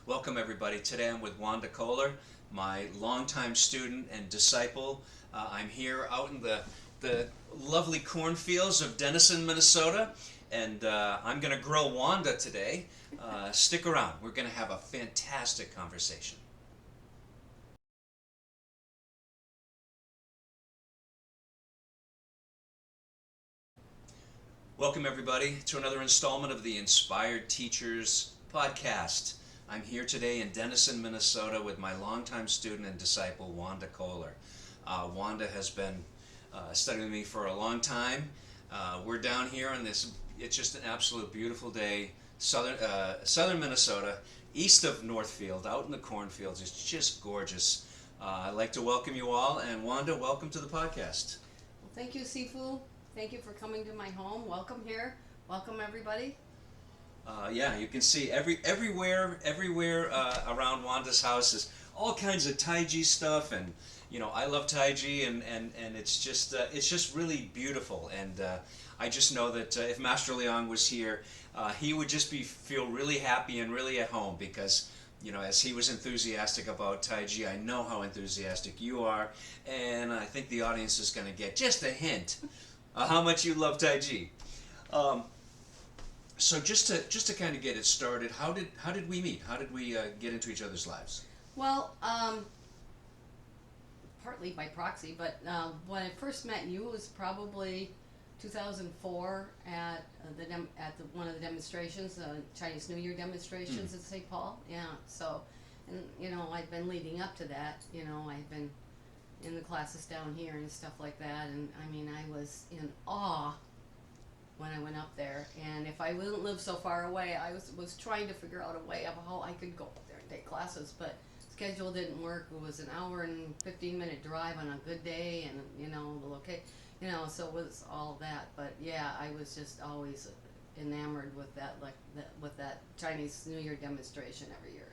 Welcome everybody. Today I'm with Wanda Koehler, my longtime student and disciple. I'm here out in the lovely cornfields of Denison, Minnesota, and I'm going to grill Wanda today. Stick around. We're going to have a fantastic conversation. Welcome everybody to another installment of the Inspired Teachers podcast. I'm here today in Denison, Minnesota with my longtime student and disciple, Wanda Koehler. Wanda has been studying with me for a long time. We're down here on this, it's just an absolute beautiful day, southern Minnesota, east of Northfield, out in the cornfields. It's just gorgeous. I'd like to welcome you all, and Wanda, welcome to the podcast. Well, thank you, Sifu. Thank you for coming to my home. Welcome here. Welcome, everybody. Yeah, you can see everywhere around Wanda's house is all kinds of Taiji stuff, and I love Taiji, and it's just really beautiful. And I just know that if Master Leong was here, he would just feel really happy and really at home because as he was enthusiastic about Taiji, I know how enthusiastic you are, and I think the audience is going to get just a hint of how much you love Taiji. So just to kind of get it started, how did we meet? How did we get into each other's lives? Well, partly by proxy, but when I first met you, it was probably 2004 at one of the demonstrations, Chinese New Year demonstrations at St. Paul. Yeah. So, and I'd been leading up to that. I'd been in the classes down here and stuff like that, and I mean, I was in awe when I went up there, and if I wouldn't live so far away, I was trying to figure out a way of how I could go up there and take classes, but schedule didn't work. It was an hour and 15-minute drive on a good day, and the location, so it was all that. But yeah, I was just always enamored with that, with that Chinese New Year demonstration every year.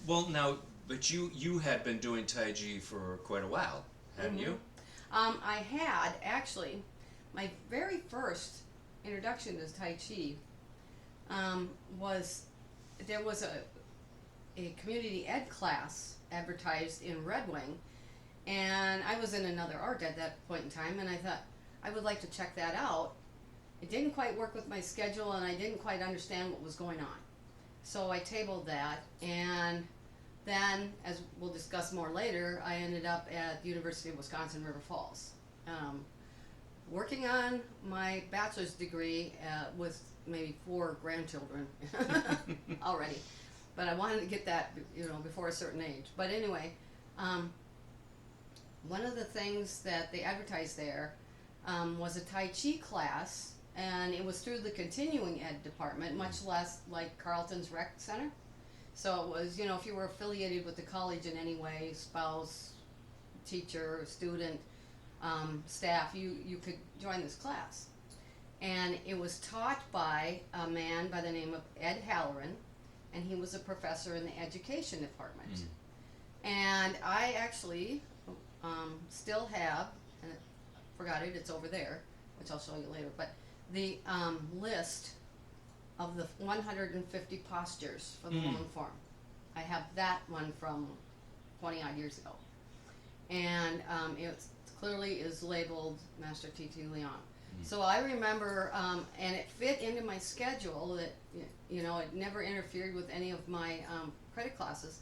Well, now, but you had been doing Taiji for quite a while, hadn't you? I had actually. My very first introduction to Tai Chi was there was a community ed class advertised in Red Wing, and I was in another art at that point in time, and I thought I would like to check that out. It didn't quite work with my schedule, and I didn't quite understand what was going on, so I tabled that, and then, as we'll discuss more later, I ended up at the University of Wisconsin River Falls. Working on my bachelor's degree with maybe 4 grandchildren already, but I wanted to get that before a certain age. But anyway, one of the things that they advertised there was a Tai Chi class, and it was through the continuing ed department, much less like Carleton's Rec Center. So it was, if you were affiliated with the college in any way, spouse, teacher, student, staff, you could join this class. And it was taught by a man by the name of Ed Halloran, and he was a professor in the education department. And I actually still have, and I forgot it, it's over there, which I'll show you later, but the list of the 150 postures for the long form. I have that one from 20 odd years ago. And it's clearly is labeled Master T.T. Leong. So I remember, and it fit into my schedule that, it never interfered with any of my credit classes,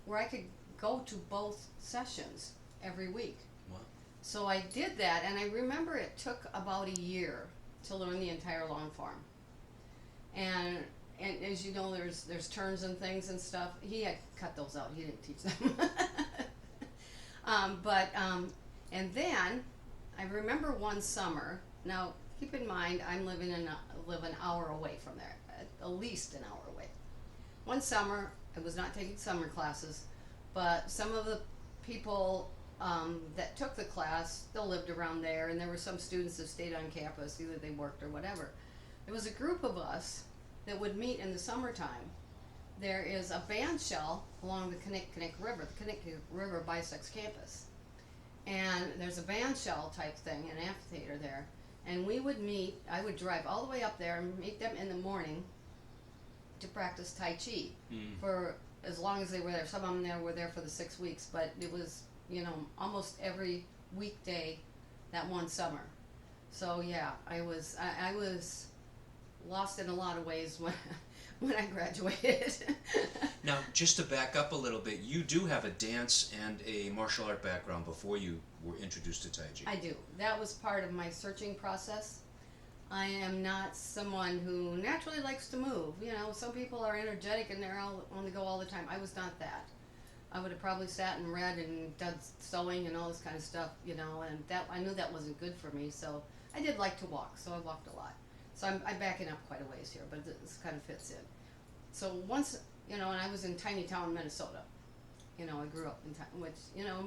where I could go to both sessions every week. Wow. So I did that, and I remember it took about a year to learn the entire long form. And as you know, there's terms and things and stuff. He had cut those out. He didn't teach them. And then I remember one summer. Now keep in mind, I live an hour away from there, at least an hour away. One summer, I was not taking summer classes, but some of the people that took the class still lived around there, and there were some students that stayed on campus, either they worked or whatever. There was a group of us that would meet in the summertime. There is a band shell along the Kinnick River. The Kinnick River bisects campus. And there's a band shell type thing, an amphitheater there. And we would meet, I would drive all the way up there and meet them in the morning to practice Tai Chi Mm. for as long as they were there. Some of them were there for the 6 weeks, but it was, almost every weekday that one summer. So yeah, I was lost in a lot of ways when when I graduated. Now, just to back up a little bit, you do have a dance and a martial art background before you were introduced to Tai Chi. I do. That was part of my searching process. I am not someone who naturally likes to move. Some people are energetic and they're all on the go all the time. I was not that. I would have probably sat and read and done sewing and all this kind of stuff, and that I knew that wasn't good for me. So I did like to walk, so I walked a lot. So I'm backing up quite a ways here, but this kind of fits in. So once, and I was in tiny town Minnesota. I grew up in town, which,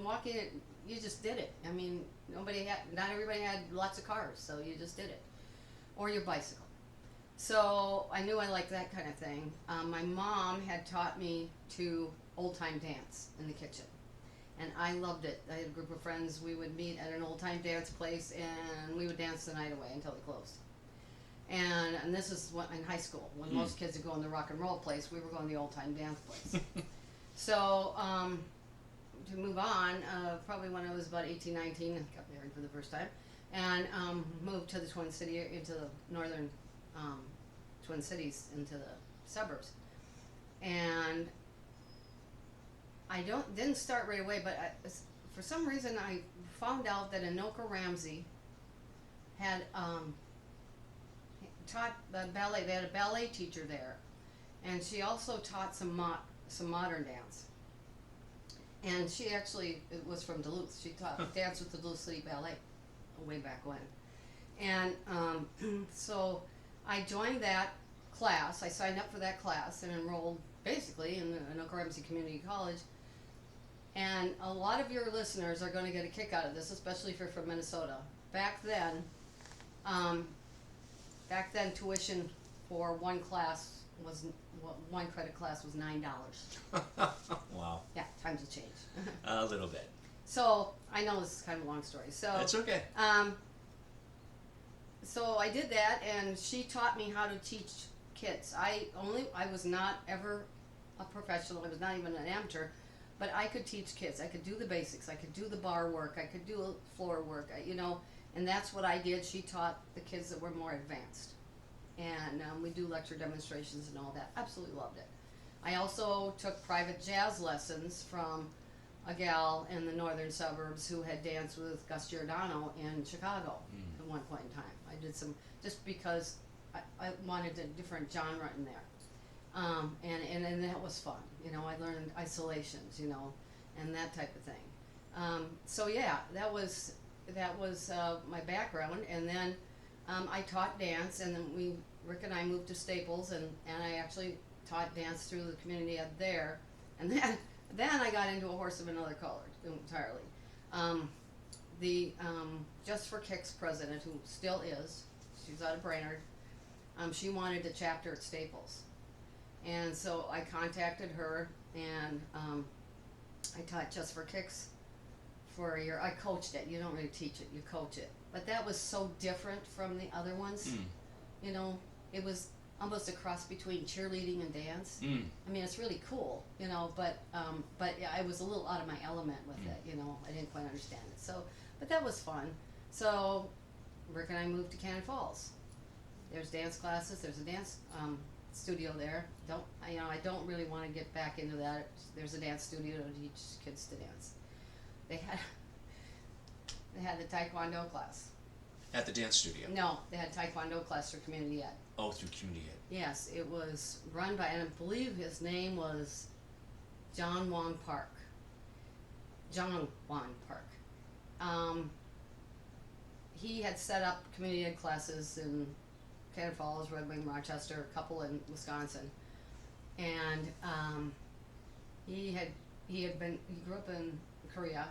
walking it, you just did it. I mean, not everybody had lots of cars, so you just did it. Or your bicycle. So I knew I liked that kind of thing. My mom had taught me to old time dance in the kitchen, and I loved it. I had a group of friends. We would meet at an old time dance place, and we would dance the night away until they closed. And this is in high school, when most kids would go in the rock and roll place. We were going to the old time dance place. So to move on, probably when I was about 18, 19, I got married for the first time. And moved to the Twin City, into the northern Twin Cities, into the suburbs. And I didn't start right away, but for some reason I found out that Anoka Ramsey had taught the ballet. They had a ballet teacher there, and she also taught some modern dance. And she actually was from Duluth. She taught dance with the Duluth City Ballet way back when. And so I joined that class. I signed up for that class and enrolled basically in the Anoka Ramsey Community College. And a lot of your listeners are going to get a kick out of this, especially if you're from Minnesota. Back then tuition for one credit class was $9. Wow. Yeah, times have changed. A little bit. So I know this is kind of a long story. So That's okay. So I did that, and she taught me how to teach kids. I was not ever a professional. I was not even an amateur, but I could teach kids. I could do the basics. I could do the bar work. I could do floor work. And that's what I did. She taught the kids that were more advanced, and we do lecture demonstrations and all that. Absolutely loved it. I also took private jazz lessons from a gal in the northern suburbs who had danced with Gus Giordano in Chicago at one point in time. I did some, just because I wanted a different genre in there. And that was fun. I learned isolations, and that type of thing. So yeah, that was my background. And then I taught dance, and then Rick and I moved to Staples, and I actually taught dance through the community ed there. And then I got into a horse of another color entirely. The Just for Kicks president, who still is, she's out of Brainerd, she wanted a chapter at Staples. And so I contacted her, and I taught Just for Kicks for a year. I coached it. You don't really teach it, you coach it. But that was so different from the other ones. It was almost a cross between cheerleading and dance. I mean, it's really cool, but yeah, I was a little out of my element with it, I didn't quite understand it. So, but that was fun. So Rick and I moved to Cannon Falls. There's dance classes. There's a dance studio there. I don't really want to get back into that. There's a dance studio to teach kids to dance. They had the Taekwondo class. At the dance studio? No, they had Taekwondo class for community ed. Oh, through community ed. Yes, it was run by, and I believe his name was John Wong Park. He had set up community ed classes in Cannon Falls, Red Wing, Rochester, a couple in Wisconsin, and he grew up in Korea,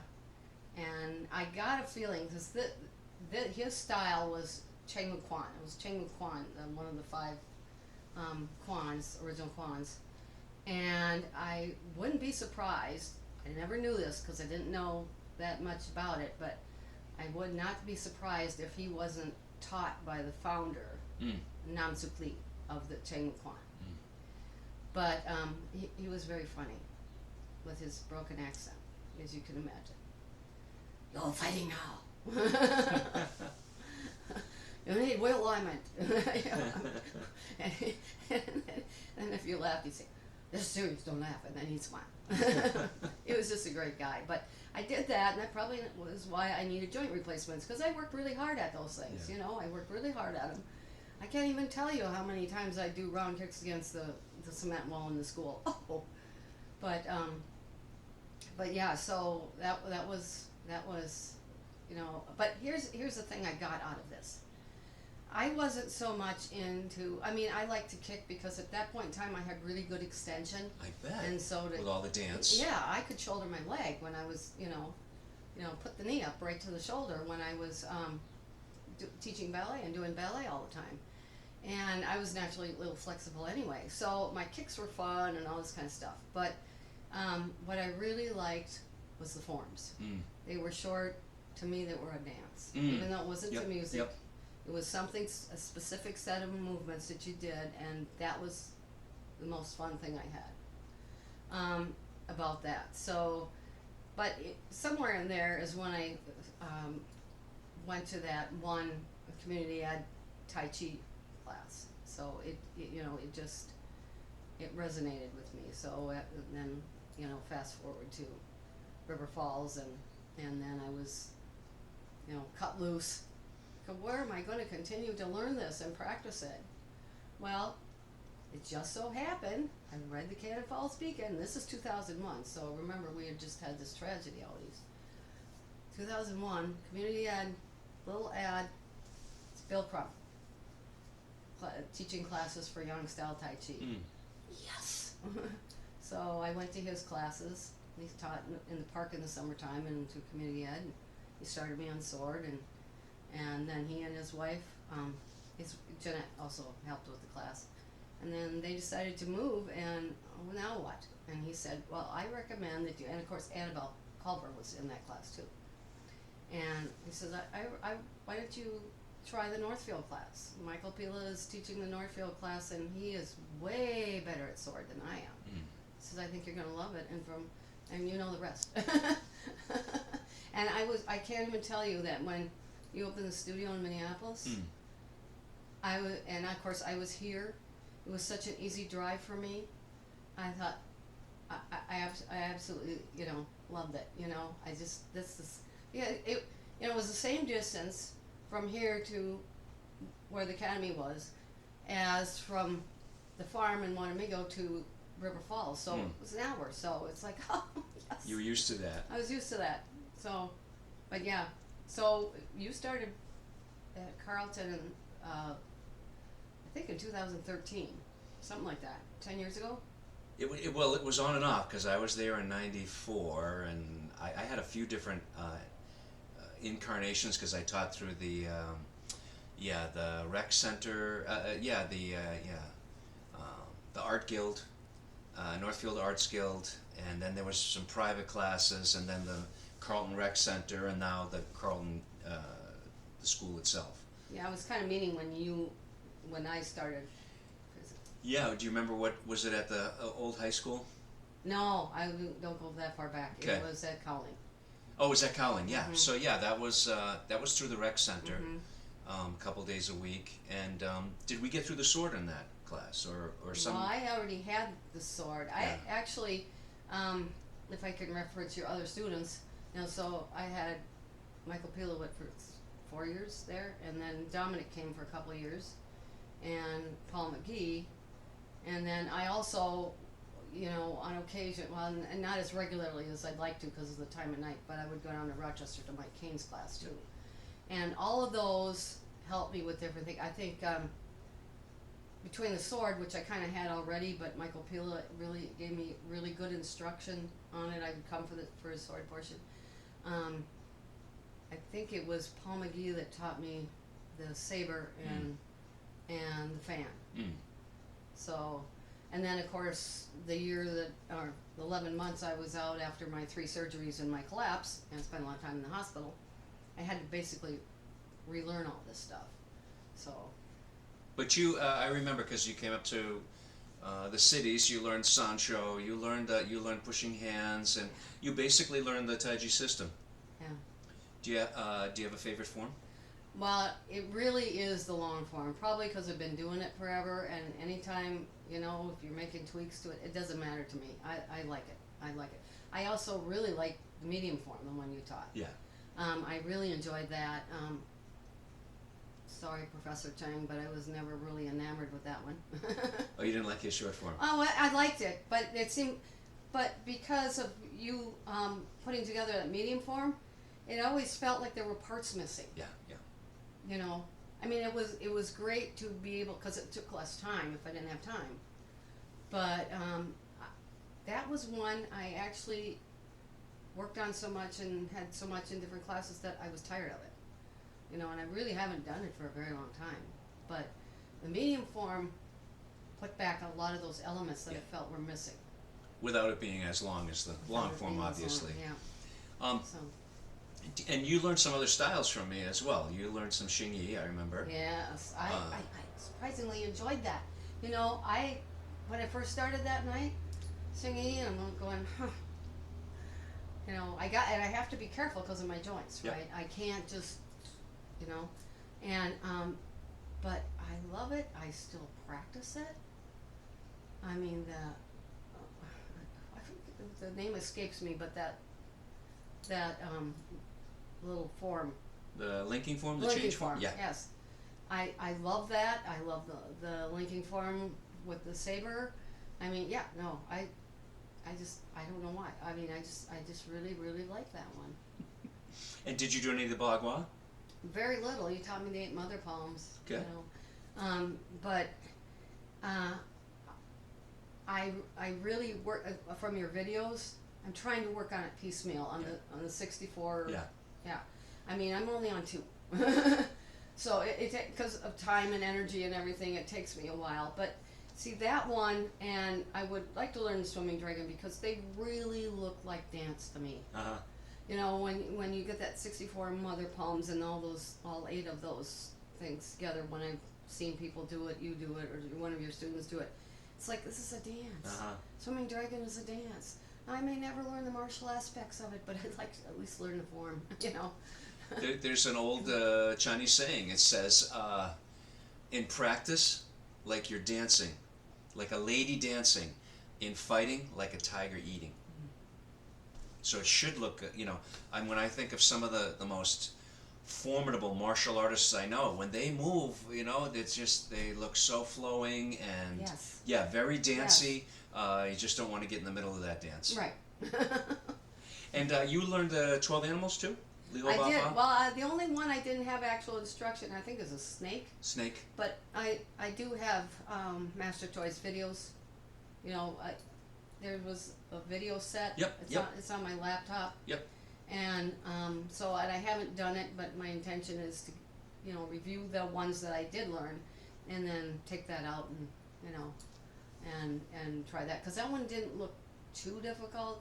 and I got a feeling because his style was Chengmu Kwan. It was Chengmu Kwan, one of the 5 Kwans, original Kwans, and I wouldn't be surprised. I never knew this because I didn't know that much about it, but I would not be surprised if he wasn't taught by the founder, Nam Suk Lee, of the Chengmu Kwan. But he was very funny with his broken accent, as you can imagine. You're fighting now. You need Will Lyman. and, and if you laugh, he'd say, "This is serious, don't laugh," and then he'd smile. He was just a great guy. But I did that, and that probably was why I needed joint replacements, because I worked really hard at those things. Yeah. You know, I worked really hard at them. I can't even tell you how many times I do round kicks against the cement wall in the school. Oh, but yeah. So that was you know. But here's the thing I got out of this. I wasn't so much into. I mean, I like to kick because at that point in time I had really good extension. I bet. And so with all the dance. Yeah, I could shoulder my leg when I was, put the knee up right to the shoulder when I was teaching ballet and doing ballet all the time. And I was naturally a little flexible anyway. So my kicks were fun and all this kind of stuff. But what I really liked was the forms. Mm. They were short. To me, they were a dance. Mm. Even though it wasn't to music. Yep. It was something, a specific set of movements that you did, and that was the most fun thing I had about that. So, but somewhere in there is when I went to that one community ed Tai Chi class. So it resonated with me. So then, fast forward to River Falls, and then I was, cut loose. Where am I going to continue to learn this and practice it? Well, it just so happened, I read the Cannon Falls Beacon. This is 2001, so remember we had just had this tragedy, all these. 2001, community ad, little ad, it's Bill Crump, teaching classes for young style Tai Chi. Mm. Yes! So I went to his classes. He taught in the park in the summertime and to community ed. He started me on sword, and then he and his wife, Jeanette also helped with the class. And then they decided to move, and now what? And he said, well, I recommend that you, and of course Annabelle Culver was in that class too. And he says, why don't you try the Northfield class? Michael Pila is teaching the Northfield class, and he is way better at sword than I am. Mm. He says, I think you're gonna love it, and you know the rest. And I can't even tell you that when you opened the studio in Minneapolis, and of course I was here. It was such an easy drive for me. I thought, I absolutely, loved it. I just, it was the same distance from here to where the academy was as from the farm in Wanamigo to River Falls. So it was an hour. So it's like, oh, yes. You were used to that. I was used to that. So, but yeah. So you started at Carleton in, I think in 2013, something like that, 10 years ago? It was on and off because I was there in '94, and I had a few different incarnations because I taught through the rec center, the art guild, Northfield Arts Guild, and then there was some private classes, and then the Carleton Rec Center, and now the Carleton, the school itself. Yeah, I was kind of meaning when I started. Yeah, do you remember what was it at the old high school? No, I don't go that far back. Okay. It was at Cowling. Oh, it was at Cowling, yeah. Mhm. So yeah, that was through the rec center, Mhm. a couple days a week. And did we get through the sword in that class, or some? Well, I already had the sword. Yeah. I actually, if I can reference your other students, so I had Michael Pila went for 4 years there, and then Dominic came for a couple of years, and Paul McGee, and then I also, on occasion, well, and not as regularly as I'd like to because of the time of night, but I would go down to Rochester to Mike Kane's class too. And all of those helped me with different things. I think between the sword, which I kind of had already, but Michael Pila really gave me really good instruction on it. I would come for his sword portion. I think it was Paul McGee that taught me the saber and the fan. Mm. So, and then of course the year or 11 months I was out after my 3 surgeries and my collapse, and spent a lot of time in the hospital, I had to basically relearn all this stuff. So. But you, I remember because you came up to the cities, you learned Sancho, you learned pushing hands, and you basically learned the Taiji system. Yeah. Do you have a favorite form? Well, it really is the long form, probably because I've been doing it forever, and anytime, if you're making tweaks to it, it doesn't matter to me. I like it. I like it. I also really like the medium form, the one you taught. Yeah. I really enjoyed that. Sorry, Professor Chang, but I was never really enamored with that one. Oh, you didn't like his short form? Oh, I liked it, but because of you putting together that medium form, it always felt like there were parts missing. Yeah, yeah. I mean, it was great to be able, because it took less time if I didn't have time. But that was one I actually worked on so much and had so much in different classes that I was tired of it. And I really haven't done it for a very long time. But the medium form put back a lot of those elements that I felt were missing. Without it being as long as the long form, obviously. Yeah. So. And you learned some other styles from me as well. You learned some Xingyi, I remember. Yes, I surprisingly enjoyed that. When I first started that night, singing, and I'm going, huh. And I have to be careful because of my joints, Yep. right? I can't just, and, but I love it. I still practice it. I mean, I think the name escapes me, but that little form. The linking form, the Linking change form? Yeah. Yes. I love that. I love the linking form with the saber. I mean, yeah, no, I don't know why. I mean, I just really, really like that one. And did you do any of the Bagua? Very little. You taught me the 8 mother palms. Okay. But I really work from your videos. I'm trying to work on it piecemeal on the 64. Yeah. Yeah. I mean, I'm only on 2. So it because of time and energy and everything, it takes me a while. But see that one, and I would like to learn Swimming Dragon because they really look like dance to me. Uh-huh. When you get that 64 mother palms and all 8 of those things together, when I've seen people do it, you do it, or one of your students do it, it's like, this is a dance. Uh-huh. Swimming Dragon is a dance. I may never learn the martial aspects of it, but I'd like to at least learn the form, There's an old Chinese saying. It says, in practice, like you're dancing, like a lady dancing. In fighting, like a tiger eating. So it should look, when I think of some of the most formidable martial artists I know, when they move, it's just, they look so flowing and, Yes. yeah, very dancey. You just don't want to get in the middle of that dance. Right. And you learned 12 animals too? I did. Well, the only one I didn't have actual instruction, I think, is a snake. Snake. But I do have Master Choice videos. There was a video set. Yep. It's on my laptop. Yep. And so I haven't done it, but my intention is to, review the ones that I did learn, and then take that out and and try that, because that one didn't look too difficult,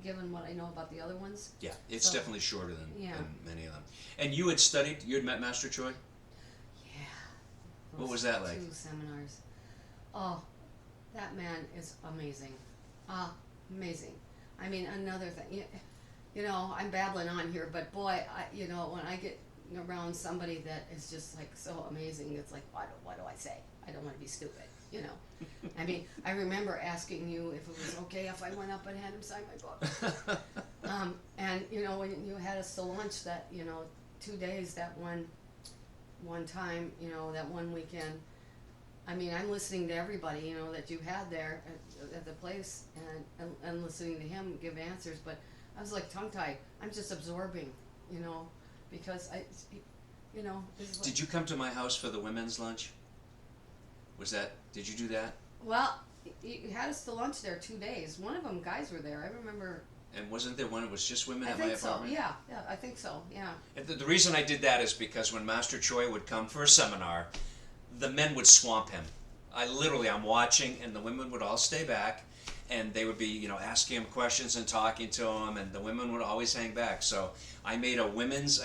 given what I know about the other ones. Yeah, it's definitely shorter than Yeah. many of them. And you had met Master Choi? Yeah. What was that like? 2 seminars. Oh, that man is amazing. Amazing. I mean, another thing, I'm babbling on here, but boy, when I get around somebody that is just like so amazing, it's like, what do I say? I don't want to be stupid, I mean, I remember asking you if it was okay if I went up and had him sign my book. And when you had us to lunch that 2 days, that one time, that one weekend, I mean, I'm listening to everybody that you had there at the place, and listening to him give answers, but I was like tongue-tied. I'm just absorbing, because Did you come to my house for the women's lunch? Did you do that? Well, you had us to lunch there 2 days. One of them, guys were there. I remember. And wasn't there one that was just women I at my think so. apartment? Yeah, I think so. Yeah. And the reason I did that is because when Master Choi would come for a seminar, the men would swamp him. I'm watching, and the women would all stay back, and they would be, asking him questions and talking to him, and the women would always hang back. So I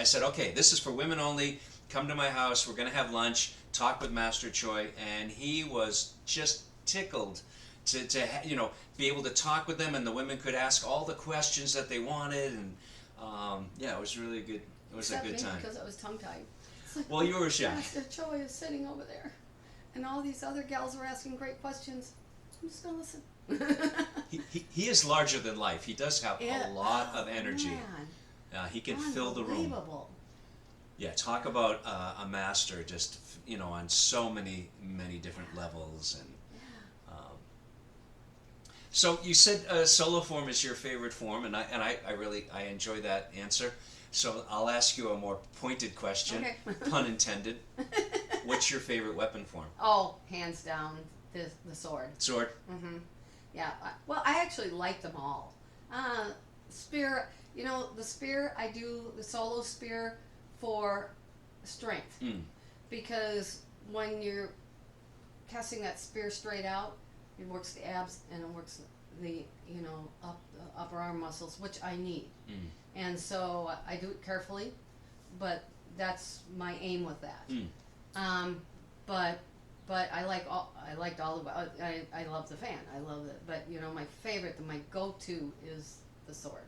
said, okay, this is for women only. Come to my house. We're going to have lunch, talk with Master Choi, and he was just tickled to be able to talk with them, and the women could ask all the questions that they wanted, and yeah, it was really good. It was Except a good me, time. because I was tongue-tied. It's like, Well, you were shy. Master Choi is sitting over there, and all these other gals are asking great questions. I'm just gonna listen. He is larger than life. He does have a lot of energy. Man, He can fill the room. unbelievable. Yeah, talk about a master, just on so many different levels. And so you said solo form is your favorite form, and I really enjoy that answer. So I'll ask you a more pointed question, Okay. pun intended. What's your favorite weapon form? Oh, hands down, the sword. Sword. Mm-hmm. Yeah. Well, I actually like them all. Spear. The spear. I do the solo spear for strength, because when you're casting that spear straight out, it works the abs and it works the upper arm muscles, which I need. And so I do it carefully, but that's my aim with that. But I liked all the. I love the fan. I love it. But my favorite, my go-to is the sword.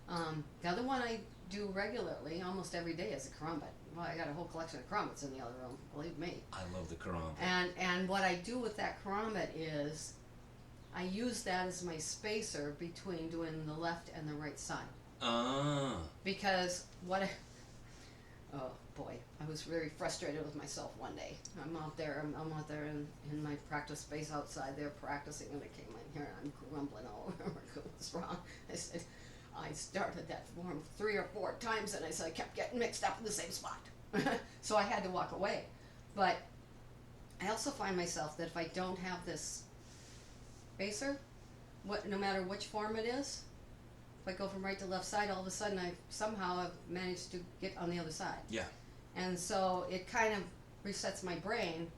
The other one I do regularly, almost every day, is a karambit. Well, I got a whole collection of karambits in the other room. Believe me. I love the karambit. And what I do with that karambit is, I use that as my spacer between doing the left and the right side. Because oh boy, I was very frustrated with myself one day. I'm out there in my practice space outside there practicing, and I came in here and I'm grumbling all over. What's wrong? I said, I started that form 3 or 4 times, and I said I kept getting mixed up in the same spot. So I had to walk away. But I also find myself that if I don't have this spacer, no matter which form it is, if I go from right to left side, all of a sudden I somehow have managed to get on the other side. Yeah. And so it kind of resets my brain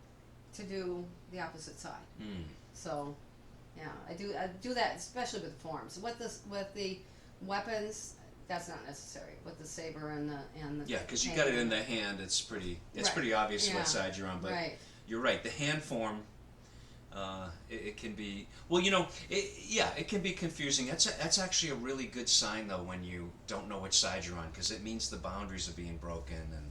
to do the opposite side. So, yeah, I do that, especially with forms. With the weapons, that's not necessary. With the saber and the Yeah, because you got it in the hand. It's pretty obvious what side you're on. But you're right. The hand form, it can be it can be confusing. That's actually a really good sign though when you don't know which side you're on, because it means the boundaries are being broken. And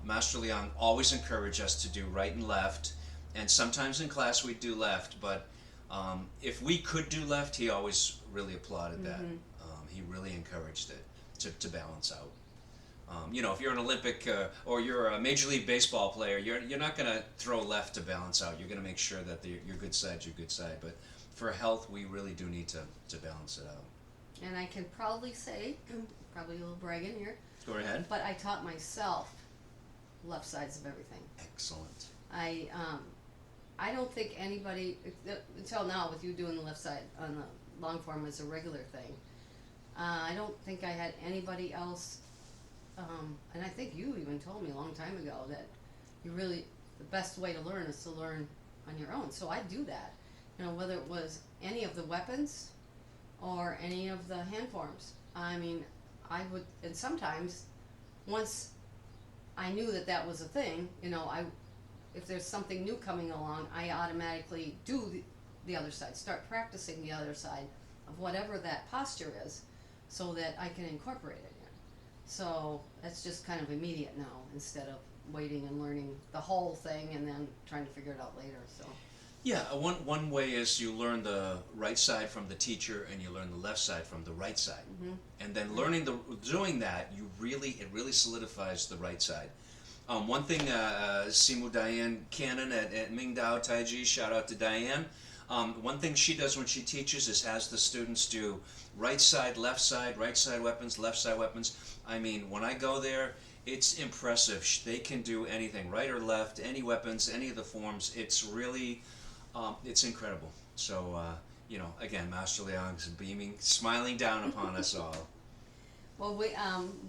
Master Liang always encouraged us to do right and left, and sometimes in class we'd do left, but if we could do left, he always really applauded that. He really encouraged it to balance out. If you're an Olympic or you're a Major League Baseball player, you're not going to throw left to balance out. You're going to make sure that your good side's your good side. But for health, we really do need to balance it out. And I can proudly say, probably a little bragging here, Go ahead. but I taught myself left sides of everything. Excellent. I don't think anybody, until now with you doing the left side on the long form as a regular thing, I don't think I had anybody else, and I think you even told me a long time ago that the best way to learn is to learn on your own. So I do that, whether it was any of the weapons or any of the hand forms. I mean, I would, and sometimes once I knew that was a thing, if there's something new coming along, I automatically do the other side, start practicing the other side of whatever that posture is, so that I can incorporate it in. So that's just kind of immediate now, instead of waiting and learning the whole thing and then trying to figure it out later. So yeah, one way is you learn the right side from the teacher, and you learn the left side from the right side. And then doing that, it really solidifies the right side. One thing, Simu Diane Cannon at Mingdao Taiji, shout out to Diane. One thing she does when she teaches is has the students do right side weapons, left side weapons. I mean, when I go there, it's impressive. They can do anything, right or left, any weapons, any of the forms. It's really, it's incredible. So, again, Master Liang's smiling down upon us all. well,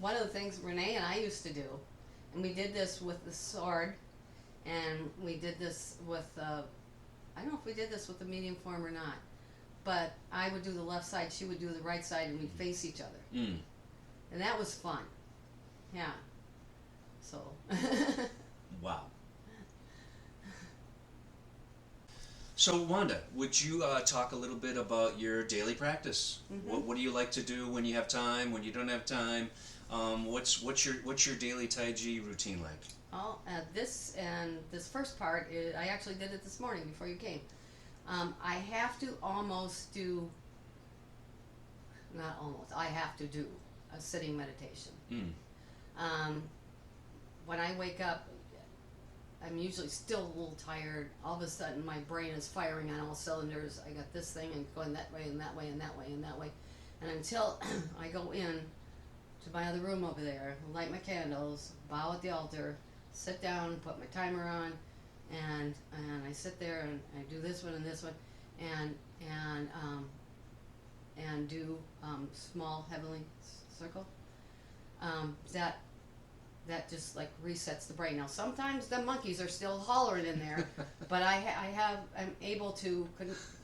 one of the things Renee and I used to do, and we did this with the sword, and we did this with I don't know if we did this with the medium form or not, but I would do the left side, she would do the right side, and we'd face each other. And that was fun. Yeah. So. Wow. So Wanda, would you talk a little bit about your daily practice? Mm-hmm. What do you like to do when you have time? When you don't have time? What's your daily Tai Chi routine like? Oh, this first part is I actually did it this morning before you came. I have to almost do, not almost, I have to do a sitting meditation. Mm. Um, when I wake up, I'm usually still a little tired. All of a sudden, my brain is firing on all cylinders. I got this thing and going that way and that way and that way and that way. And until I go in to my other room over there, light my candles, bow at the altar, sit down, put my timer on, and I sit there and I do this one and this one, and and um, and do small heavenly circle. That just like resets the brain. Now sometimes the monkeys are still hollering in there, but I'm able to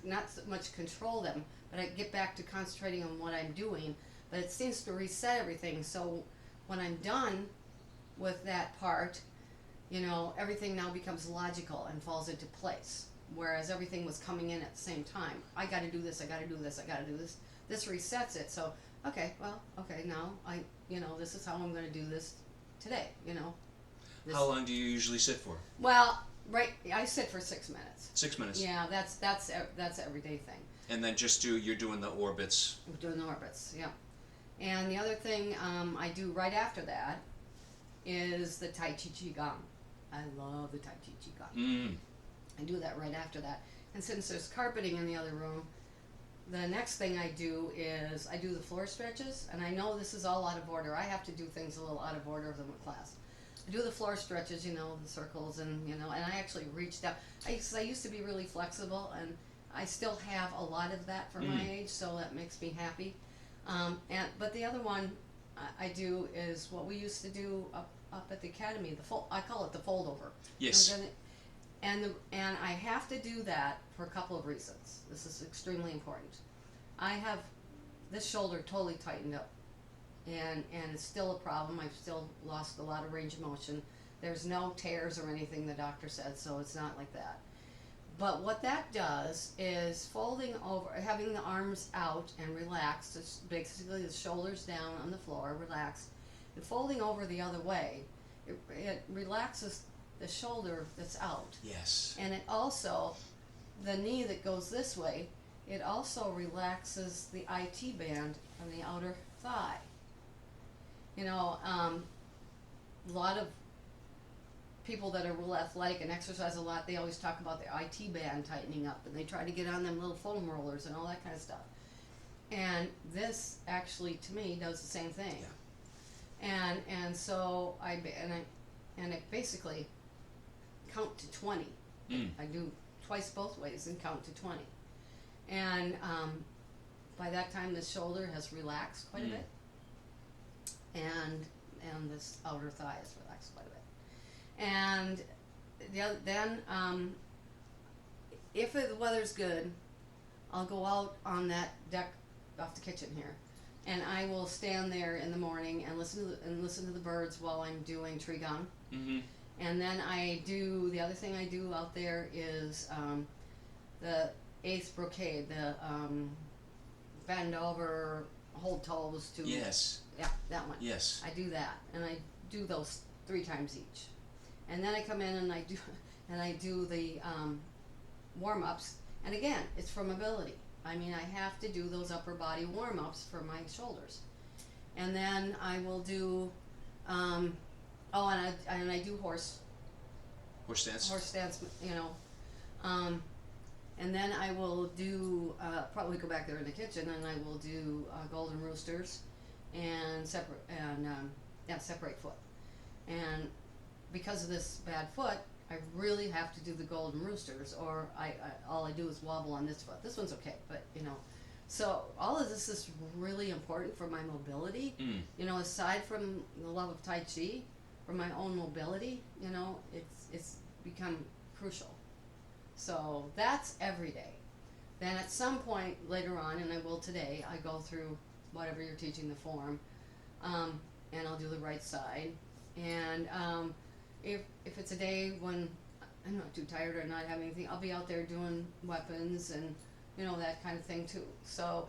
not so much control them, but I get back to concentrating on what I'm doing. But it seems to reset everything. So when I'm done with that part, everything now becomes logical and falls into place. Whereas everything was coming in at the same time. I got to do this. I got to do this. I got to do this. This resets it. So okay, now this is how I'm going to do this today. This, How long do you usually sit for? well, right, I sit for 6 minutes. 6 minutes. Yeah, that's everyday thing. And then you're doing the orbits. I'm doing the orbits, yeah. And the other thing I do right after that is the Tai Chi Qigong. I love the Tai Chi Qigong. Mm. I do that right after that. And since there's carpeting in the other room, the next thing I do is I do the floor stretches. And I know this is all out of order. I have to do things a little out of order than with class. I do the floor stretches, the circles, and and I actually reach down. I used to be really flexible, and I still have a lot of that for my age, so that makes me happy. But the other one I do is what we used to do up at the academy. I call it the fold over. Yes. And I have to do that for a couple of reasons. This is extremely important. I have this shoulder totally tightened up, and it's still a problem. I've still lost a lot of range of motion. There's no tears or anything, the doctor said, so it's not like that. But what that does is folding over, having the arms out and relaxed, it's basically the shoulders down on the floor, relaxed, and folding over the other way, it relaxes the shoulder that's out. Yes. And it also, the knee that goes this way, it also relaxes the IT band on the outer thigh. A lot of people that are real athletic and exercise a lot, they always talk about their IT band tightening up, and they try to get on them little foam rollers and all that kind of stuff. And this actually, to me, does the same thing. Yeah. And so I basically count to 20. Mm. I do twice both ways and count to 20. And by that time, the shoulder has relaxed quite a bit, and this outer thigh is relaxed quite a bit. And then, if the weather's good, I'll go out on that deck off the kitchen here, and I will stand there in the morning and listen to the birds while I'm doing Qigong. Mm-hmm. And then the other thing I do out there is the eighth brocade, the bend over, hold toes to. Yes. Yeah, that one. Yes. I do that, and I do those 3 times each. And then I come in and I do the warm-ups. And again, it's for mobility. I mean, I have to do those upper body warm-ups for my shoulders. And then I will do, and I do horse stance. Horse stance, and then I will do, probably go back there in the kitchen, and I will do golden roosters and separate foot. And because of this bad foot, I really have to do the golden roosters, or all I do is wobble on this foot. This one's okay, but so all of this is really important for my mobility. Aside from the love of Tai Chi, for my own mobility, it's become crucial. So that's every day. Then at some point later on, and I will today, I go through whatever you're teaching the form, and I'll do the right side. And if it's a day when I'm not too tired or not having anything, I'll be out there doing weapons and, you know, that kind of thing too. So,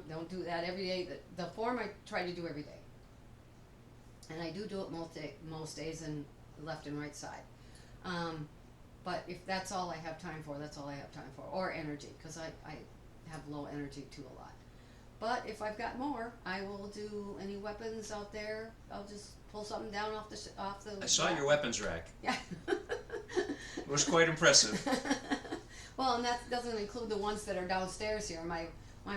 don't do that every day. The form I try to do every day. And I do it most days and left and right side. But if that's all I have time for, that's all I have time for. Or energy, because I have low energy too a lot. But if I've got more, I will do any weapons out there. I'll just pull something down off the. I saw your weapons rack. Yeah. It was quite impressive. Well, and that doesn't include the ones that are downstairs here. My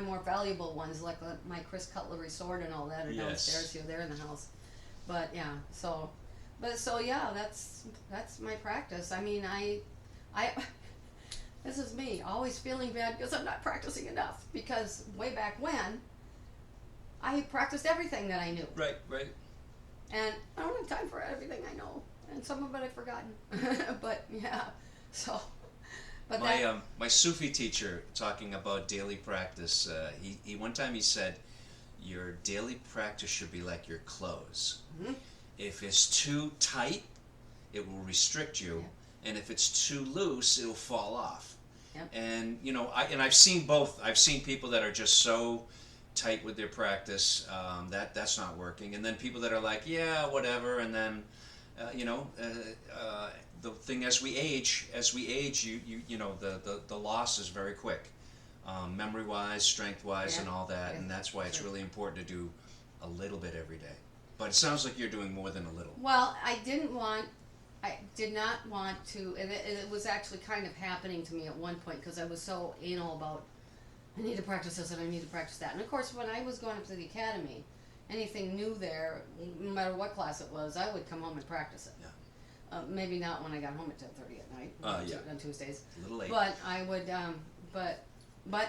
more valuable ones, like my Chris Cutlery sword and all that, are downstairs here. They're in the house. But yeah, so yeah, that's my practice. I mean, I this is me always feeling bad because I'm not practicing enough. Because way back when, I practiced everything that I knew. Right. And I don't have time for everything I know, and some of it I've forgotten. But yeah, so. But my Sufi teacher, talking about daily practice, he one time he said, your daily practice should be like your clothes. Mm-hmm. If it's too tight, it will restrict you, and if it's too loose, it'll fall off. Yep. And you know, I've seen both. I've seen people that are just so tight with their practice that's not working, and then people that are like, yeah, whatever, and then the thing, as we age, you know, the loss is very quick, memory wise, strength wise, and all that, and that's why it's really important to do a little bit every day. But it sounds like you're doing more than a little. Well, I did not want to, and it was actually kind of happening to me at one point because I was so anal about, I need to practice this and I need to practice that. And of course, when I was going up to the academy, anything new there, no matter what class it was, I would come home and practice it. Yeah. Maybe not when I got home at 10:30 at night on Tuesdays. A little late. But I would, but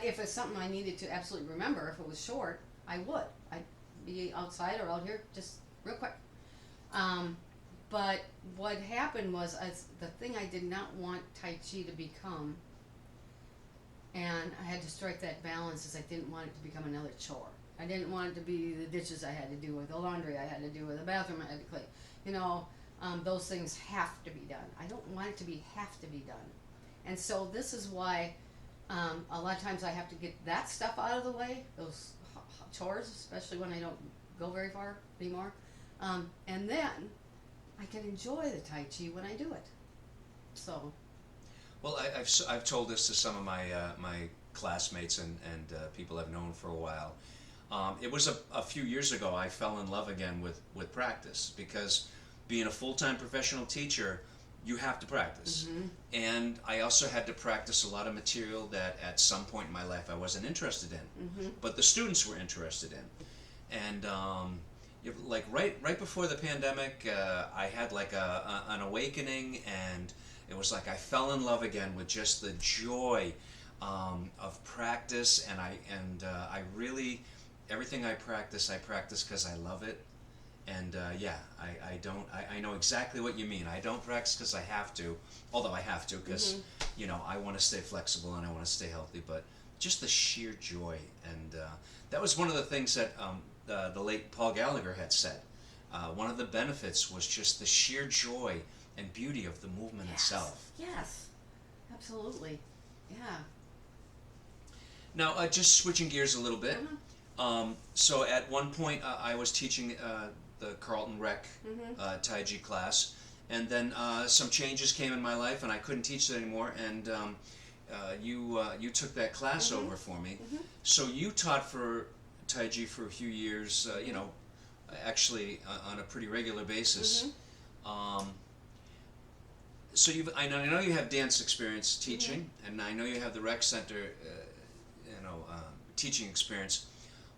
if it's something I needed to absolutely remember, if it was short, I would. I'd be outside or out here just real quick. But what happened was, the thing I did not want Tai Chi to become, and I had to strike that balance, is I didn't want it to become another chore. I didn't want it to be the dishes I had to do, or the laundry I had to do, or the bathroom I had to clean. You know, those things have to be done. I don't want it to have to be done. And so this is why a lot of times I have to get that stuff out of the way, those chores, especially when I don't go very far anymore. And then I can enjoy the Tai Chi when I do it. So. Well, I've told this to some of my my classmates and people I've known for a while. It was a few years ago I fell in love again with practice, because being a full-time professional teacher, you have to practice. Mm-hmm. And I also had to practice a lot of material that at some point in my life I wasn't interested in, Mm-hmm. but the students were interested in. And like right before the pandemic, I had like an awakening, and it was like I fell in love again with just the joy of practice, and I really, everything I practice because I love it. And I know exactly what you mean. I don't practice because I have to, although I have to because, you know, I want to stay flexible and I want to stay healthy, but just the sheer joy. And that was one of the things that the late Paul Gallagher had said. One of the benefits was just the sheer joy and beauty of the movement itself. Yes, absolutely. Yeah. Now, just switching gears a little bit. So at one point, I was teaching the Carlton Rec Tai Chi class, and then some changes came in my life, and I couldn't teach it anymore. And you took that class over for me. So you taught for Tai Chi for a few years. You know, actually on a pretty regular basis. So I know you have dance experience teaching, and I know you have the rec center, teaching experience.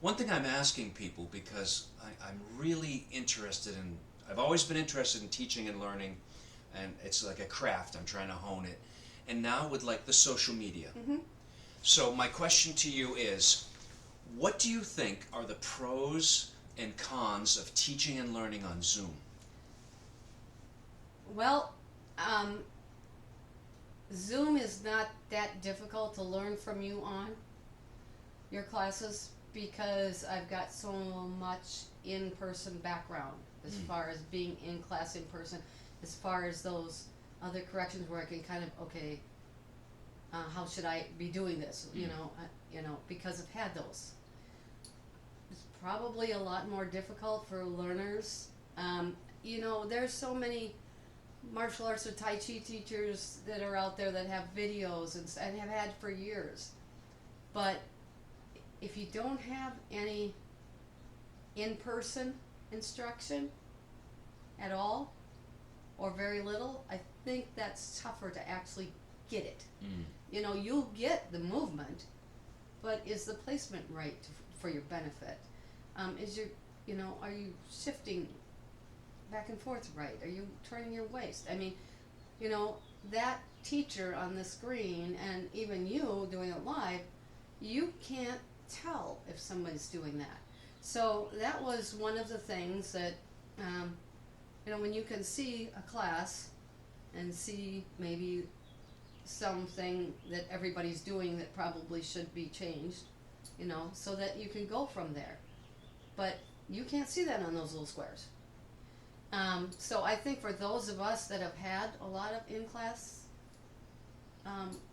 One thing I'm asking people, because I'm really interested in, I've always been interested in teaching and learning, and it's like a craft, I'm trying to hone it. And now with like the social media. So my question to you is, what do you think are the pros and cons of teaching and learning on Zoom? Well, Zoom is not that difficult to learn from you on your classes, because I've got so much in-person background as far as being in class in person, as far as those other corrections where I can kind of, okay, how should I be doing this? Because I've had those. It's probably a lot more difficult for learners. There's so many martial arts or Tai Chi teachers that are out there that have videos and have had for years. But if you don't have any in-person instruction at all, or very little, I think that's tougher to actually get it. You'll get the movement, but is the placement right for your benefit? Are you shifting back and forth right? Are you turning your waist? I mean, that teacher on the screen and even you doing it live, you can't tell if somebody's doing that. So that was one of the things that, when you can see a class and see maybe something that everybody's doing that probably should be changed, so that you can go from there. But you can't see that on those little squares. So I think for those of us that have had a lot of in-class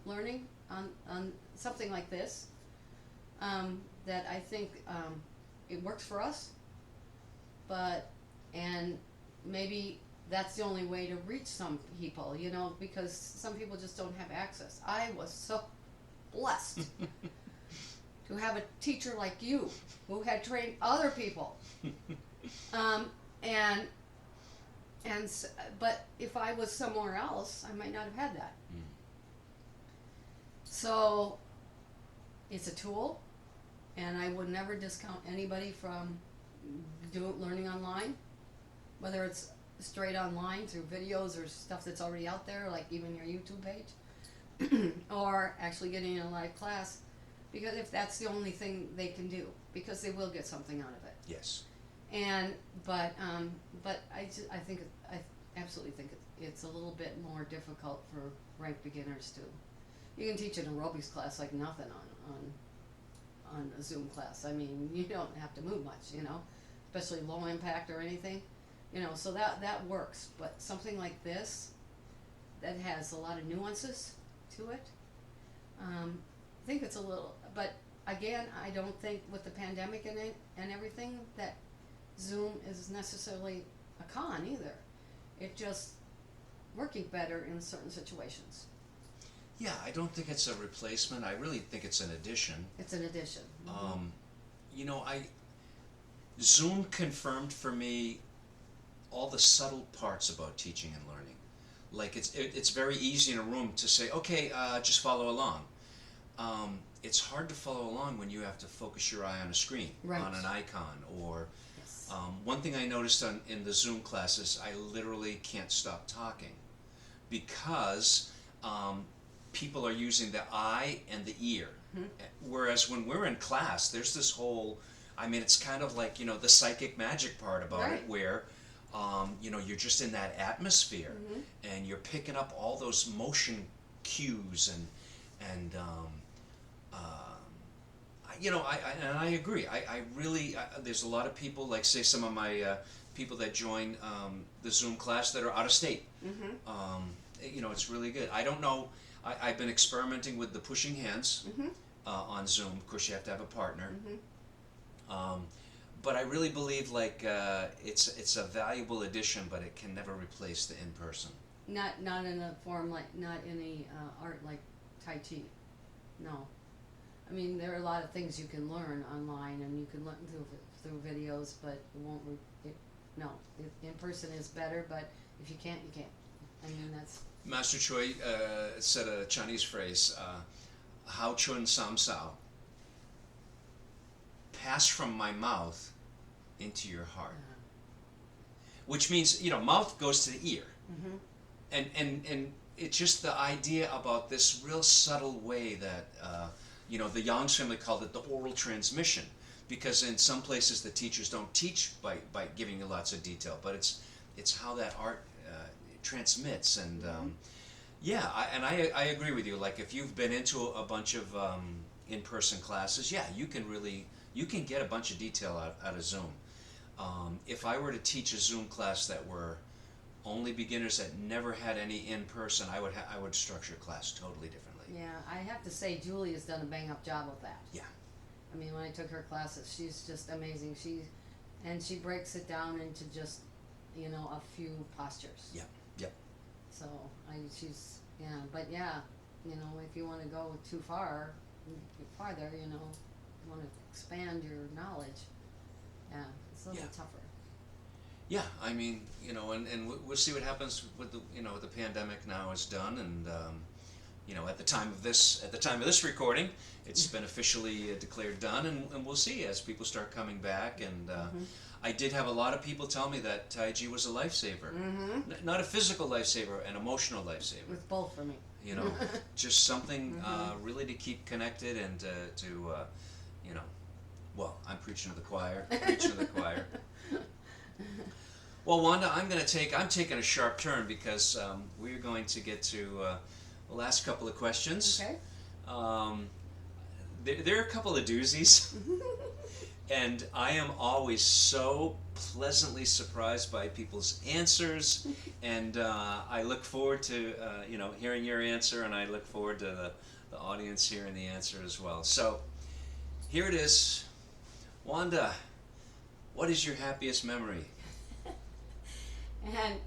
learning on something like this, that I think it works for us, and maybe that's the only way to reach some people, because some people just don't have access. I was so blessed to have a teacher like you who had trained other people. But if I was somewhere else, I might not have had that. So it's a tool, and I would never discount anybody from learning online, whether it's straight online through videos or stuff that's already out there, like even your YouTube page, or actually getting in a live class, because if that's the only thing they can do, because they will get something out of it. Yes. But I absolutely think it's a little bit more difficult for rank beginners too. You can teach an aerobics class like nothing on a Zoom class. I mean, you don't have to move much, especially low impact or anything, so that works. But something like this that has a lot of nuances to it, I think it's a little. But again, I don't think with the pandemic and everything that Zoom is necessarily a con either. It just working better in certain situations. Yeah, I don't think it's a replacement. I really think it's an addition. It's an addition. Mm-hmm. Zoom confirmed for me all the subtle parts about teaching and learning. Like it's very easy in a room to say, okay, just follow along. It's hard to follow along when you have to focus your eye on a screen, right, on an icon, or yes. One thing I noticed in the Zoom classes, I literally can't stop talking because people are using the eye and the ear. Mm-hmm. Whereas when we're in class, there's this whole, it's kind of like, the psychic magic part about right. it where, you're just in that atmosphere, mm-hmm. and you're picking up all those motion cues and I agree. I really, there's a lot of people, like say some of my people that join the Zoom class that are out of state. Mm-hmm. It's really good. I don't know, I've been experimenting with the pushing hands mm-hmm. On Zoom. Of course, you have to have a partner. Mm-hmm. But I really believe it's a valuable addition, but it can never replace the in-person. Not in a form like, not in a art like Tai Chi. No. I mean, there are a lot of things you can learn online, and you can learn through videos, but it won't. In person is better, but if you can't, you can't. I mean, that's. Master Choi said a Chinese phrase, "Hao Chun Sam Sao." Pass from my mouth into your heart, which means mouth goes to the ear, and it's just the idea about this real subtle way that. The Young's family called it the oral transmission, because in some places the teachers don't teach by giving you lots of detail, but it's how that art transmits. And I agree with you. Like if you've been into a bunch of in-person classes, you can get a bunch of detail out of Zoom. If I were to teach a Zoom class that were only beginners that never had any in person, I would structure class totally differently. Yeah, I have to say Julie has done a bang up job with that. Yeah. I mean, when I took her classes, she's just amazing. She breaks it down into just, a few postures. Yeah. Yep. So but yeah, if you want to go too far, farther, you want to expand your knowledge. Yeah, it's a little Yeah. tougher. Yeah, I mean, and we'll see what happens with the pandemic now is done, and at the time of this recording, it's been officially declared done, and we'll see as people start coming back. And I did have a lot of people tell me that Tai Chi was a lifesaver, not a physical lifesaver, an emotional lifesaver. With both for me. Just something really to keep connected and well, I'm preaching to the choir. Well, Wanda, I'm taking a sharp turn because we're going to get to the last couple of questions. Okay. There are a couple of doozies, and I am always so pleasantly surprised by people's answers, and I look forward to hearing your answer, and I look forward to the audience hearing the answer as well. So here it is, Wanda. What is your happiest memory? And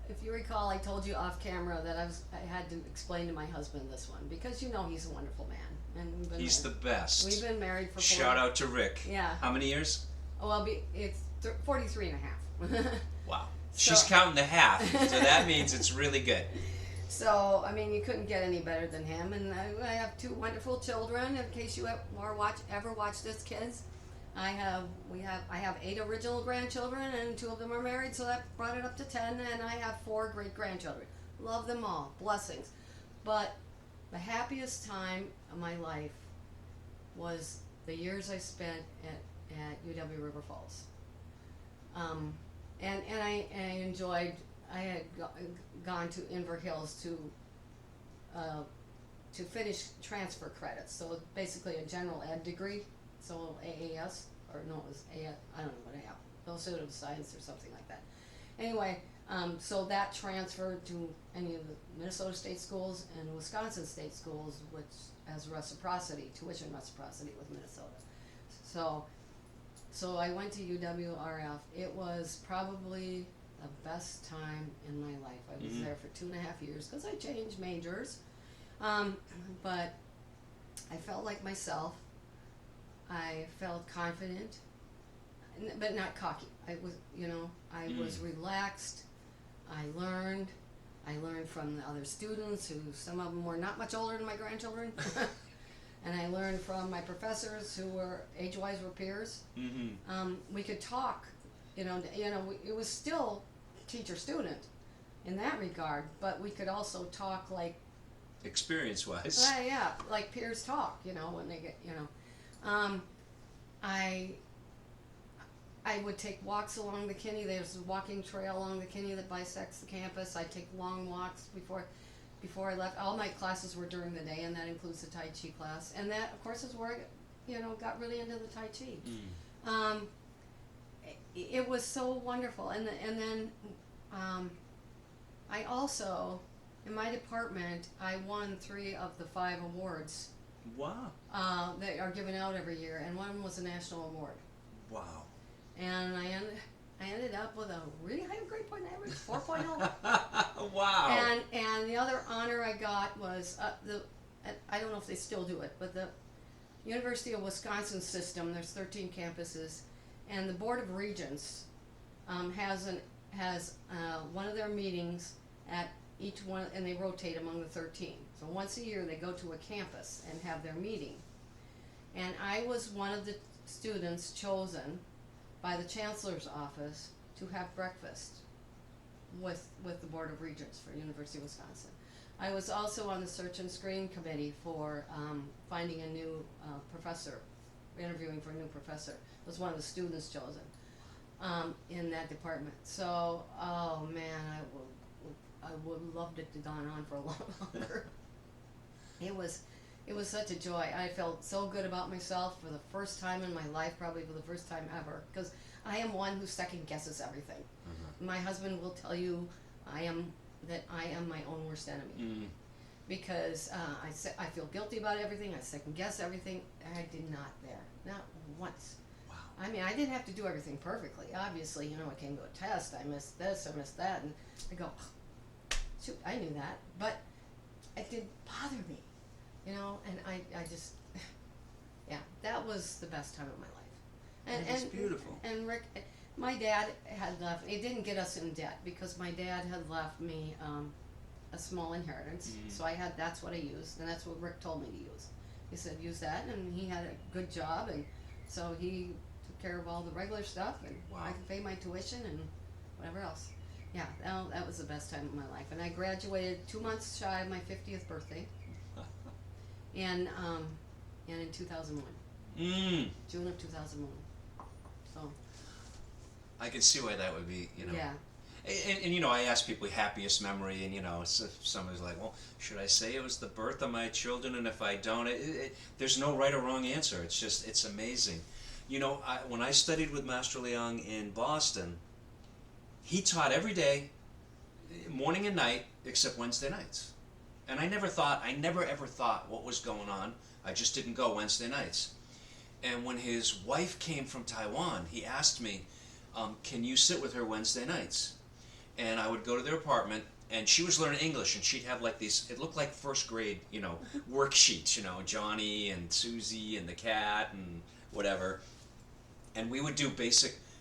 if you recall, I told you off camera that I had to explain to my husband this one because he's a wonderful man, and He's the best. We've been married for Shout out to Rick. Yeah. How many years? Well, it's 43 and a half. Wow. So, She's counting the half, so that means it's really good. So, I mean, you couldn't get any better than him. And I have two wonderful children. In case you ever watch this, kids, I have 8 original grandchildren, and 2 of them are married, so that brought it up to 10. And I have 4 great grandchildren. Love them all, blessings. But the happiest time of my life was the years I spent at UW River Falls. And I enjoyed. I had gone to Inver Hills to finish transfer credits. So basically a general ed degree. So AAS, or no, it was AS, I don't know what I have. Associated Science or something like that. Anyway, so that transferred to any of the Minnesota state schools and Wisconsin state schools, which has tuition reciprocity with Minnesota. So I went to UWRF. It was probably the best time in my life. I was there for 2.5 years because I changed majors. But I felt like myself. I felt confident, but not cocky. I was relaxed. I learned from the other students, who some of them were not much older than my grandchildren. And I learned from my professors, who were age-wise were peers. We could talk, it was still teacher-student in that regard, but we could also talk like experience-wise. Yeah, like peers talk, when they get, I would take walks along the Kinney. There's a walking trail along the Kinney that bisects the campus. I'd take long walks before I left. All my classes were during the day, and that includes the Tai Chi class. And that, of course, is where I, got really into the Tai Chi. It was so wonderful. And then I also, in my department, I won 3 of the 5 awards. Wow. That are given out every year, and one was a national award. Wow. And I ended up with a really high grade point average, 4.0. Wow. And the other honor I got was I don't know if they still do it, but the University of Wisconsin system. There's 13 campuses, and the Board of Regents has one of their meetings at each one, and they rotate among the 13. So once a year they go to a campus and have their meeting. And I was one of the students chosen by the Chancellor's office to have breakfast with the Board of Regents for University of Wisconsin. I was also on the search and screen committee for finding a new professor, interviewing for a new professor. I was one of the students chosen in that department. So, oh man, I would loved it to gone on for a lot longer. It was such a joy. I felt so good about myself for the first time in my life, probably for the first time ever, because I am one who second guesses everything. my husband will tell you I am my own worst enemy. Because I feel guilty about everything. I second guess everything. I did not there, not once. Wow. I mean, I didn't have to do everything perfectly. Obviously, you know, I came to a test. I missed this. I missed that, and I go, shoot, I knew that, but it didn't bother me, you know. And I just, yeah, that was the best time of my life. That's beautiful. And Rick, my dad had left. It didn't get us in debt because my dad had left me a small inheritance. So that's what I used, and that's what Rick told me to use. He said use that, and he had a good job, and so he took care of all the regular stuff, and I could pay my tuition and whatever else. Yeah, that was the best time of my life, and I graduated 2 months shy of my 50th birthday, and in 2001, June of 2001. So I can see why that would be, you know. yeah. And you know, I ask people happiest memory, and you know, so if somebody's like, well, should I say it was the birth of my children? And if I don't, there's no right or wrong answer. It's just, it's amazing. You know, when I studied with Master Liang in Boston, he taught every day, morning and night, except Wednesday nights. And I never ever thought what was going on. I just didn't go Wednesday nights. And when his wife came from Taiwan, he asked me, can you sit with her Wednesday nights? And I would go to their apartment, and she was learning English, and she'd have like these, it looked like first grade, you know, worksheets, you know, Johnny and Susie and the cat and whatever. And we would do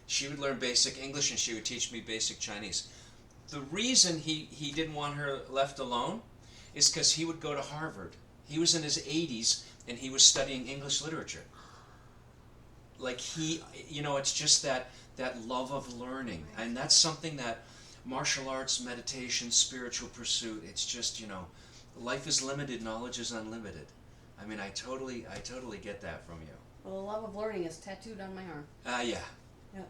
she would learn basic English, and she would teach me basic Chinese. The reason he didn't want her left alone is because he would go to Harvard. He was in his 80s, and he was studying English literature. Like you know, it's just that love of learning. And that's something that martial arts, meditation, spiritual pursuit, it's just, you know, life is limited, knowledge is unlimited. I mean, I totally get that from you. Well, the love of learning is tattooed on my arm. Yeah. Yeah,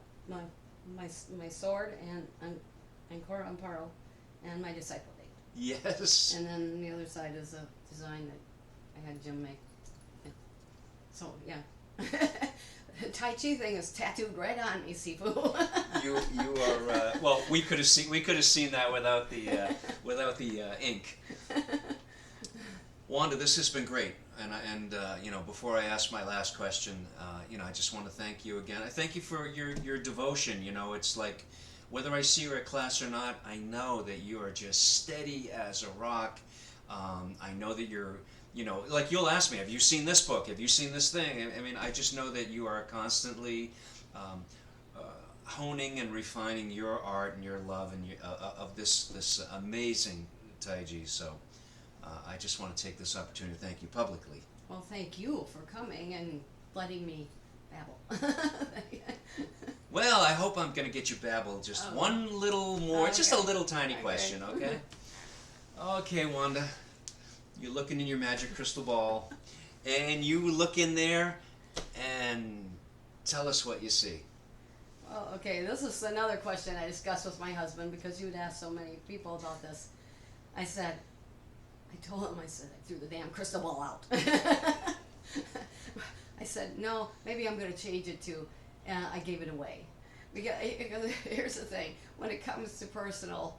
my sword and Ancora Amparo, and my disciple date. Yes. And then the other side is a design that I had Jim make. So yeah. The Tai Chi thing is tattooed right on me, Sifu. you are well. We could have seen that without the ink. Wanda, this has been great, and you know, before I ask my last question, you know, I just want to thank you again. I thank you for your devotion. You know, it's like whether I see you at class or not, I know that you are just steady as a rock. I know that you're. You know, like you'll ask me, have you seen this book? Have you seen this thing? I mean, I just know that you are constantly honing and refining your art and your love and of this amazing Tai Chi. So I just want to take this opportunity to thank you publicly. Well, thank you for coming and letting me babble. Well, I hope I'm going to get you babble just one little more, just a little tiny question, okay? Okay, Wanda. You're looking in your magic crystal ball, and you look in there, and tell us what you see. Well, okay, this is another question I discussed with my husband because you'd asked so many people about this. I told him, I threw the damn crystal ball out. I said, no, maybe I'm going to change it to, I gave it away. Because here's the thing, when it comes to personal,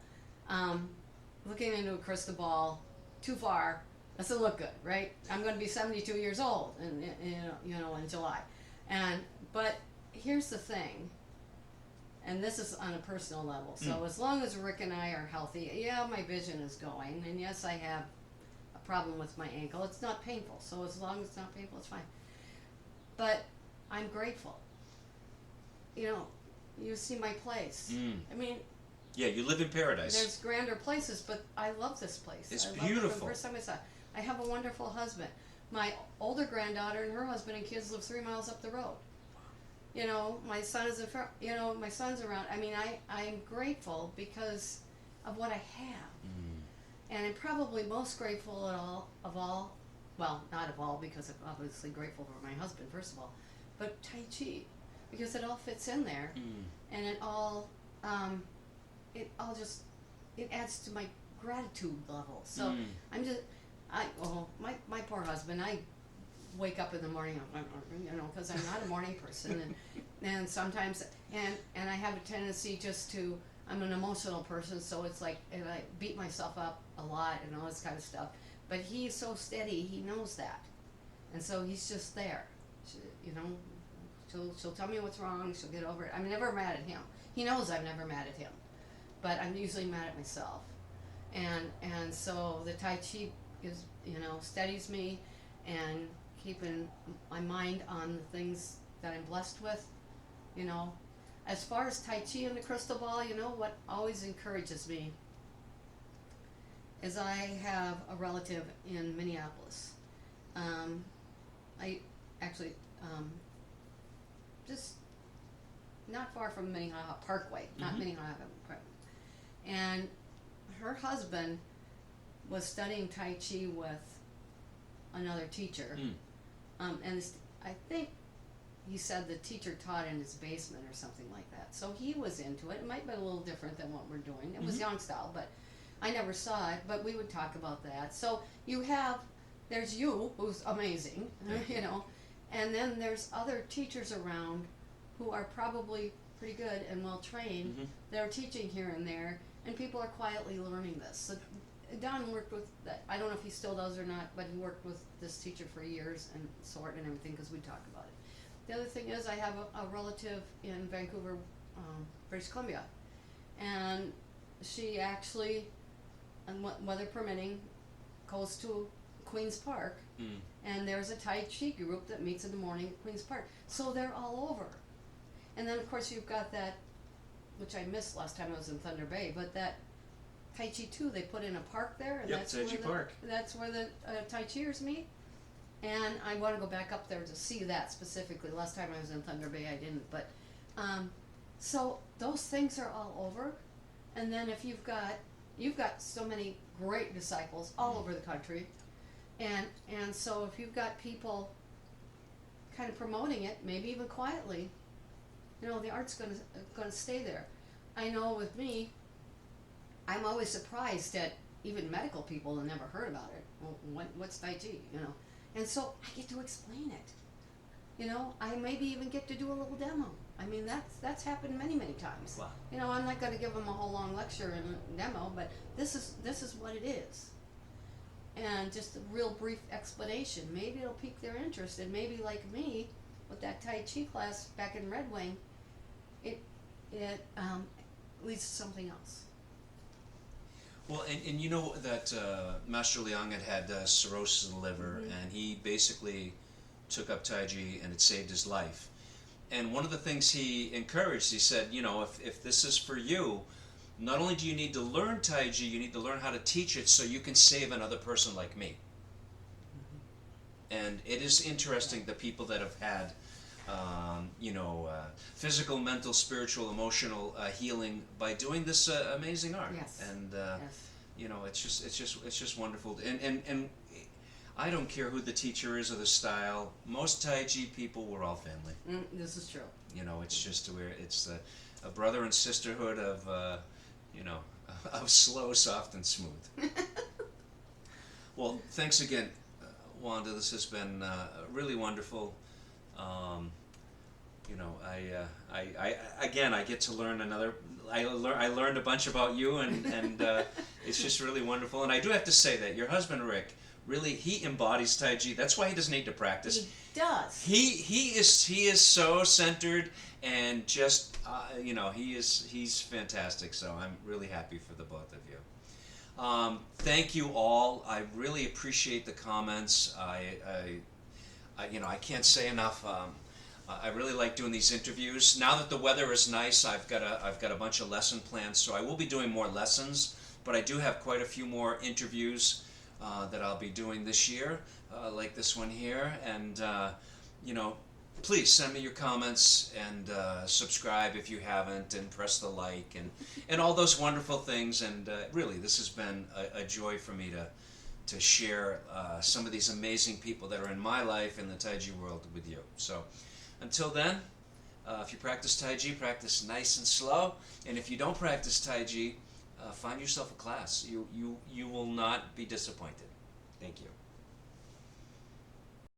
looking into a crystal ball too far doesn't look good, right? I'm going to be 72 years old, in July, but here's the thing, and this is on a personal level. So as long as Rick and I are healthy, yeah, my vision is going, and yes, I have a problem with my ankle. It's not painful, so as long as it's not painful, it's fine. But I'm grateful. You know, you see my place. I mean. Yeah, you live in paradise. There's grander places, but I love this place. It's beautiful. beautiful. From the first time I saw it. I have a wonderful husband. My older granddaughter and her husband and kids live 3 miles up the road. You know, my son is my son's around. I mean, I'm grateful because of what I have. And I'm probably most grateful of all, well, not of all, because I'm obviously grateful for my husband, first of all, but Tai Chi, because it all fits in there, and it all adds to my gratitude level. So my poor husband, I wake up in the morning, you know, because I'm not a morning person, and sometimes, and I have a tendency just to, I'm an emotional person, so it's like, and I beat myself up a lot and all this kind of stuff. But he's so steady, he knows that, and so he's just there. You know, she'll tell me what's wrong. She'll get over it. I'm never mad at him. He knows I'm never mad at him, but I'm usually mad at myself. And so the Tai Chi is, steadies me, and keeping my mind on the things that I'm blessed with. As far as Tai Chi and the crystal ball, what always encourages me is I have a relative in Minneapolis. I actually, just not far from Minnehaha Parkway, not Minnehaha Parkway. And her husband was studying Tai Chi with another teacher. And I think he said the teacher taught in his basement or something like that. So he was into it. It might be a little different than what we're doing. It was young style, but I never saw it, but we would talk about that. So there's you, who's amazing, and then there's other teachers around who are probably pretty good and well trained. They're teaching here and there, and people are quietly learning this. So Don worked with, I don't know if he still does or not, but he worked with this teacher for years and sort and everything, because we talk about it. The other thing is I have a relative in Vancouver, British Columbia, and she actually, and weather permitting, goes to Queen's Park, and there's a Tai Chi group that meets in the morning at Queen's Park. So they're all over. And then of course you've got that, which I missed last time I was in Thunder Bay, but that Tai Chi too, they put in a park there, and that's where the Tai Chiers meet. And I want to go back up there to see that specifically. Last time I was in Thunder Bay I didn't, but so those things are all over. And then if you've got so many great disciples all over the country, and so if you've got people kind of promoting it, maybe even quietly, the art's gonna stay there. I know with me, I'm always surprised that even medical people have never heard about it. Well, what's Tai Chi, And so I get to explain it. I maybe even get to do a little demo. I mean, that's happened many, many times. Wow. I'm not going to give them a whole long lecture and demo, but this is what it is. And just a real brief explanation. Maybe it'll pique their interest, and maybe like me, with that Tai Chi class back in Red Wing, it leads to something else. Well, and you know that Master Liang had cirrhosis of the liver, and he basically took up Tai Chi, and it saved his life. And one of the things he encouraged, he said, if this is for you, not only do you need to learn Tai Chi, you need to learn how to teach it so you can save another person like me. And it is interesting, the people that have had, physical, mental, spiritual, emotional healing by doing this amazing art. Yes. And Yes. it's just wonderful. And I don't care who the teacher is or the style. Most Tai Chi people, we're all family. This is true. It's just it's a brother and sisterhood of of slow, soft, and smooth. Well, thanks again, Wanda. This has been really wonderful. I get to learn another. I learned a bunch about you, and it's just really wonderful. And I do have to say that your husband Rick, really, he embodies Tai Chi. That's why he doesn't need to practice. He does. He is so centered, and just he's fantastic. So I'm really happy for the both of you. Thank you all. I really appreciate the comments. I can't say enough. I really like doing these interviews. Now that the weather is nice, I've got a bunch of lesson plans, so I will be doing more lessons. But I do have quite a few more interviews that I'll be doing this year, like this one here. And please send me your comments, and subscribe if you haven't, and press the like, and all those wonderful things. And really, this has been a joy for me to share some of these amazing people that are in my life in the Tai Chi world with you. So until then, if you practice Tai Chi, practice nice and slow. And if you don't practice Tai Chi, find yourself a class. You will not be disappointed. Thank you.